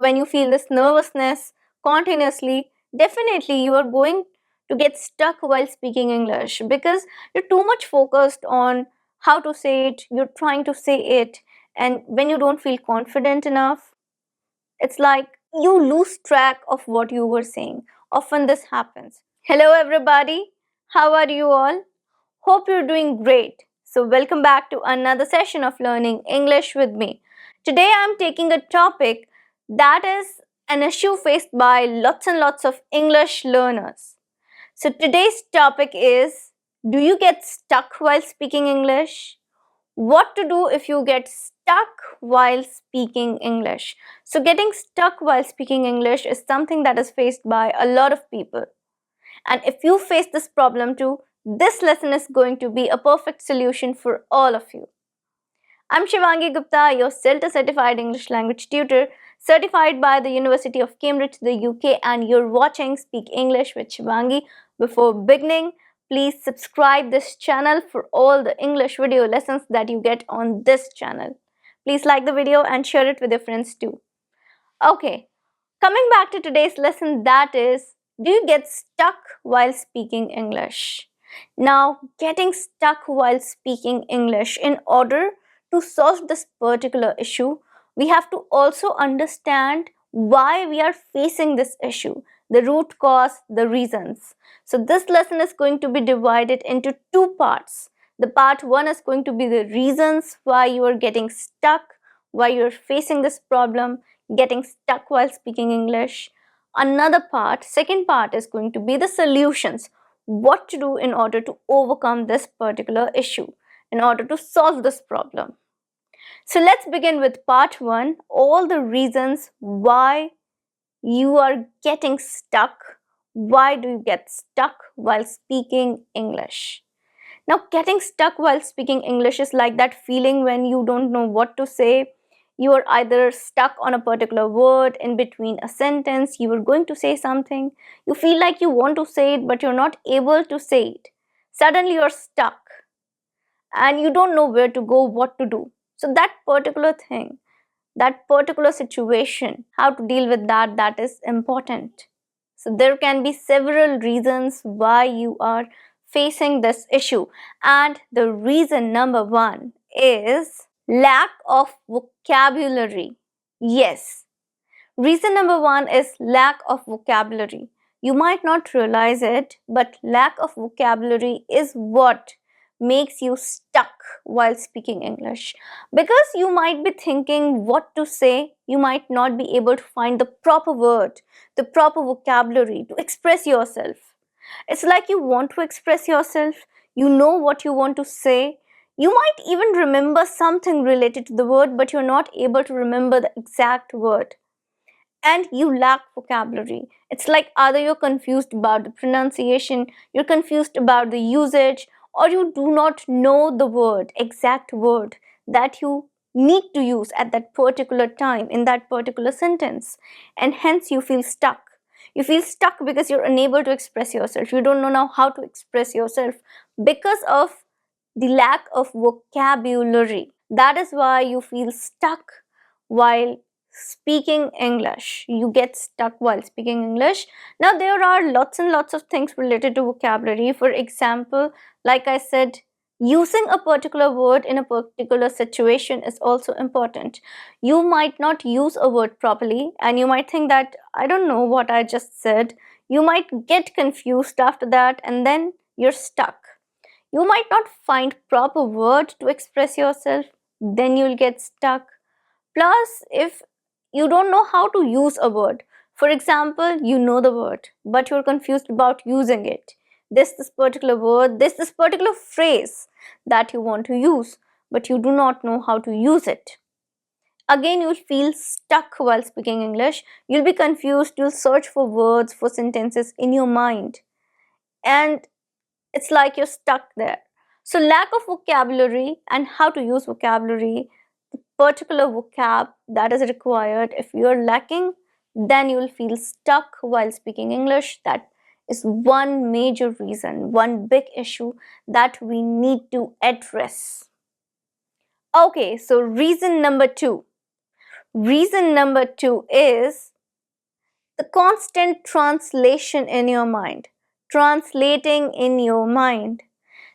when you feel this nervousness continuously, definitely you are going to get stuck while speaking English because you're too much focused on how to say it, you're trying to say it, and when you don't feel confident enough, it's like you lose track of what you were saying. Often this happens. Hello, everybody. How are you all? Hope you're doing great. So, welcome back to another session of Learning English with me. Today, I'm taking a topic that is an issue faced by lots and lots of English learners. So, today's topic is, do you get stuck while speaking English? What to do if you get stuck while speaking English? So, getting stuck while speaking English is something that is faced by a lot of people. And if you face this problem too, this lesson is going to be a perfect solution for all of you. I'm Shivangi Gupta, your CELTA certified English language tutor, certified by the University of Cambridge, the UK, and you're watching Speak English with Shivangi. Before beginning, please subscribe this channel for all the English video lessons that you get on this channel. Please like the video and share it with your friends too. Okay, coming back to today's lesson, that is, do you get stuck while speaking English? Now, getting stuck while speaking English, in order to solve this particular issue, we have to also understand why we are facing this issue, the root cause, the reasons. So, this lesson is going to be divided into two parts. The part one is going to be the reasons why you are getting stuck, why you're facing this problem, getting stuck while speaking English. Another part, second part, is going to be the solutions, what to do in order to overcome this particular issue, in order to solve this problem. So let's begin with part one, all the reasons why you are getting stuck. Why do you get stuck while speaking English? Now, getting stuck while speaking English is like that feeling when you don't know what to say. You are either stuck on a particular word in between a sentence, you are going to say something, you feel like you want to say it, but you're not able to say it. Suddenly, you're stuck and you don't know where to go, what to do. So, that particular thing, that particular situation, how to deal with that, that is important. So there can be several reasons why you are facing this issue. And the reason number one is lack of vocabulary. Yes, reason number one is lack of vocabulary. You might not realize it, but lack of vocabulary is what makes you stuck while speaking English. Because you might be thinking what to say, you might not be able to find the proper word, the proper vocabulary to express yourself. It's like you want to express yourself, you know what you want to say. You might even remember something related to the word, but you're not able to remember the exact word. And you lack vocabulary. It's like either you're confused about the pronunciation, you're confused about the usage, or you do not know the word, exact word that you need to use at that particular time in that particular sentence, and hence you feel stuck. You feel stuck because you're unable to express yourself. You don't know now how to express yourself because of the lack of vocabulary. That is why you feel stuck while speaking English. You get stuck while speaking English. Now, there are lots and lots of things related to vocabulary. For example, like I said, using a particular word in a particular situation is also important. You might not use a word properly and you might think that, I don't know what I just said. You might get confused after that and then you're stuck. You might not find proper word to express yourself, then you'll get stuck. Plus, if you don't know how to use a word, for example, you know the word, but you're confused about using it. This particular word, this particular phrase that you want to use, but you do not know how to use it. Again, you'll feel stuck while speaking English. You'll be confused. You'll search for words, for sentences in your mind. And it's like you're stuck there. So, lack of vocabulary and how to use vocabulary, the particular vocab that is required, if you're lacking, then you'll feel stuck while speaking English. That is one major reason, one big issue that we need to address. Okay, so reason number two. Reason number two is the constant translation in your mind. Translating in your mind.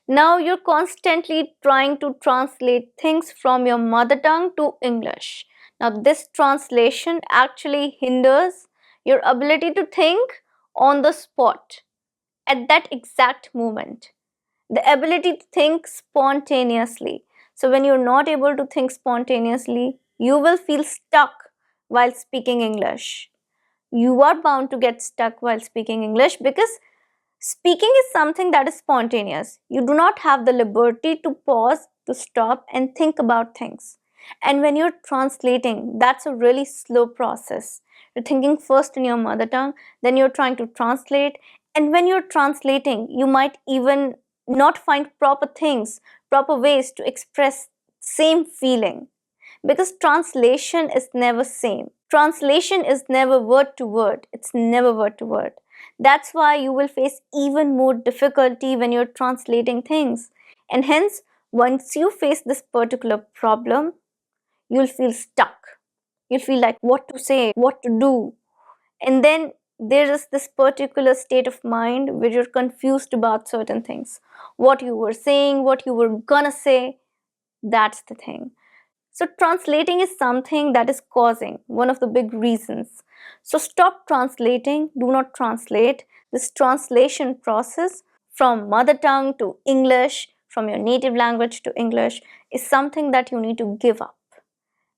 Now you're constantly trying to translate things from your mother tongue to English. Now, this translation actually hinders your ability to think on the spot at that exact moment. The ability to think spontaneously. So, when you're not able to think spontaneously, you will feel stuck while speaking English. You are bound to get stuck while speaking English because speaking is something that is spontaneous. You do not have the liberty to pause, to stop, and think about things. And when you're translating, that's a really slow process. You're thinking first in your mother tongue, then you're trying to translate. And when you're translating, you might even not find proper things, proper ways to express same feeling, because translation is never same. Translation is never word to word. It's never word to word. That's why you will face even more difficulty when you're translating things. And hence, once you face this particular problem, you'll feel stuck. You'll feel like what to say, what to do. And then there is this particular state of mind where you're confused about certain things. What you were saying, what you were gonna say, that's the thing. So, translating is something that is causing one of the big reasons. So, stop translating, do not translate. This translation process from mother tongue to English, from your native language to English, is something that you need to give up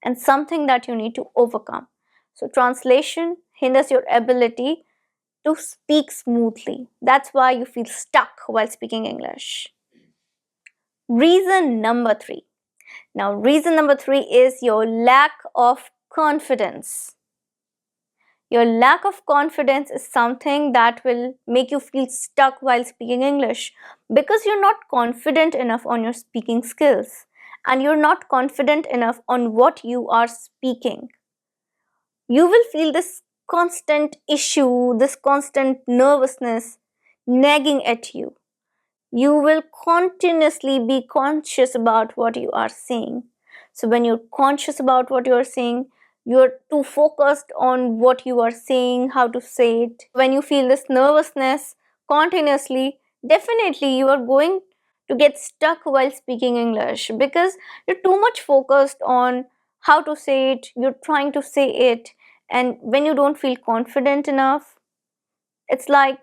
and something that you need to overcome. So, translation hinders your ability to speak smoothly. That's why you feel stuck while speaking English. Reason number three. Now, reason number three is your lack of confidence. Your lack of confidence is something that will make you feel stuck while speaking English because you're not confident enough on your speaking skills and you're not confident enough on what you are speaking. You will feel this constant issue, this constant nervousness nagging at you. You will continuously be conscious about what you are saying. So, when you're conscious about what you're saying, you're too focused on what you are saying, how to say it. When you feel this nervousness continuously, definitely you are going to get stuck while speaking English because you're too much focused on how to say it, you're trying to say it, and when you don't feel confident enough, it's like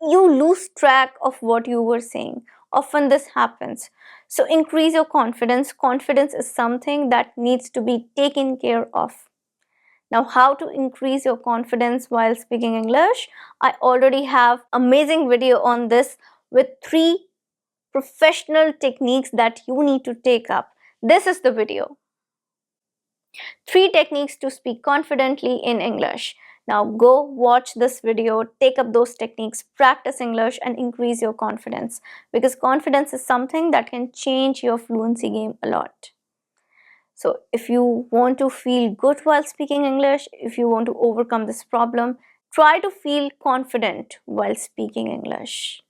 you lose track of what you were saying. Often this happens. So increase your confidence. Confidence is something that needs to be taken care of. Now, how to increase your confidence while speaking English? I already have amazing video on this with 3 professional techniques that you need to take up. This is the video. 3 techniques to speak confidently in English. Now go watch this video, take up those techniques, practice English and increase your confidence, because confidence is something that can change your fluency game a lot. So if you want to feel good while speaking English, if you want to overcome this problem, try to feel confident while speaking English.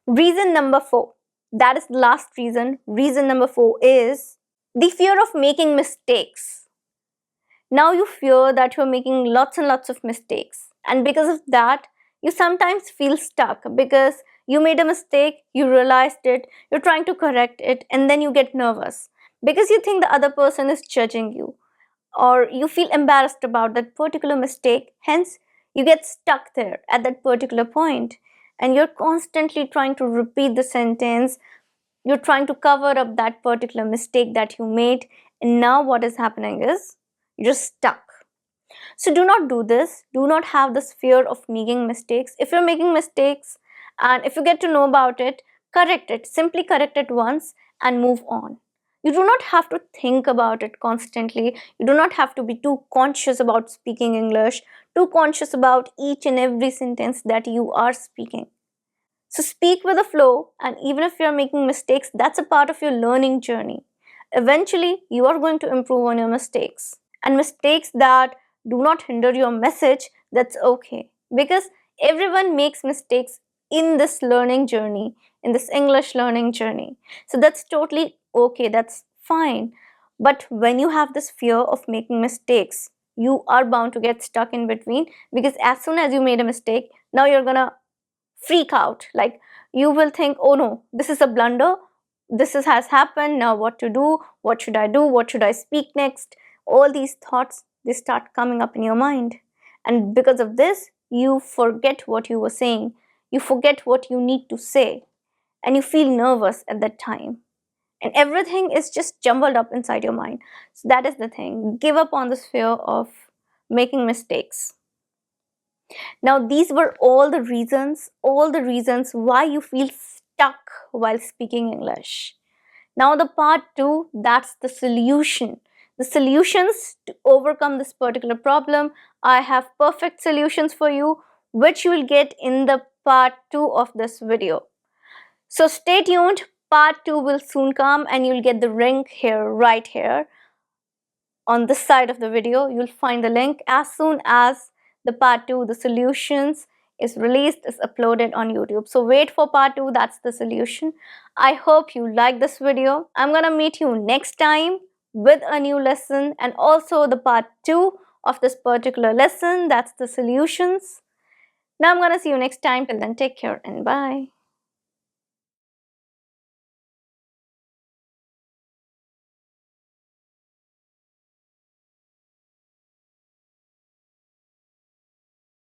Reason number 4, that is the last reason. Reason number 4 is the fear of making mistakes. Now you fear that you're making lots and lots of mistakes, and because of that you sometimes feel stuck because you made a mistake, you realized it, you're trying to correct it, and then you get nervous because you think the other person is judging you, or you feel embarrassed about that particular mistake. Hence you get stuck there at that particular point and you're constantly trying to repeat the sentence. You're trying to cover up that particular mistake that you made, and now what is happening is you're just stuck. So do not do this. Do not have this fear of making mistakes. If you're making mistakes and if you get to know about it, correct it. Simply correct it once and move on. You do not have to think about it constantly. You do not have to be too conscious about speaking English, too conscious about each and every sentence that you are speaking. So speak with the flow, and even if you're making mistakes, that's a part of your learning journey. Eventually, you are going to improve on your mistakes. And mistakes that do not hinder your message, that's okay. Because everyone makes mistakes in this learning journey, in this English learning journey. So that's totally okay, that's fine. But when you have this fear of making mistakes, you are bound to get stuck in between, because as soon as you made a mistake, now you're gonna freak out. Like, you will think, oh no, this is a blunder, has happened, now what to do, what should I do, what should I speak next? All these thoughts, they start coming up in your mind, and because of this, you forget what you were saying, you forget what you need to say, and you feel nervous at that time, and everything is just jumbled up inside your mind. So that is the thing, give up on this fear of making mistakes. Now, these were all the reasons why you feel stuck while speaking English. Now, the part two, that's the solution. The solutions to overcome this particular problem. I have perfect solutions for you, which you will get in the part two of this video. So stay tuned. Part two will soon come, and you'll get the link here, right here on this side of the video. You'll find the link as soon as the part 2, the solutions, is released, is uploaded on YouTube. So wait for part 2, that's the solution. I hope you like this video. I'm gonna meet you next time with a new lesson, and also the part 2 of this particular lesson, that's the solutions. Now I'm gonna see you next time. Till then, take care and bye.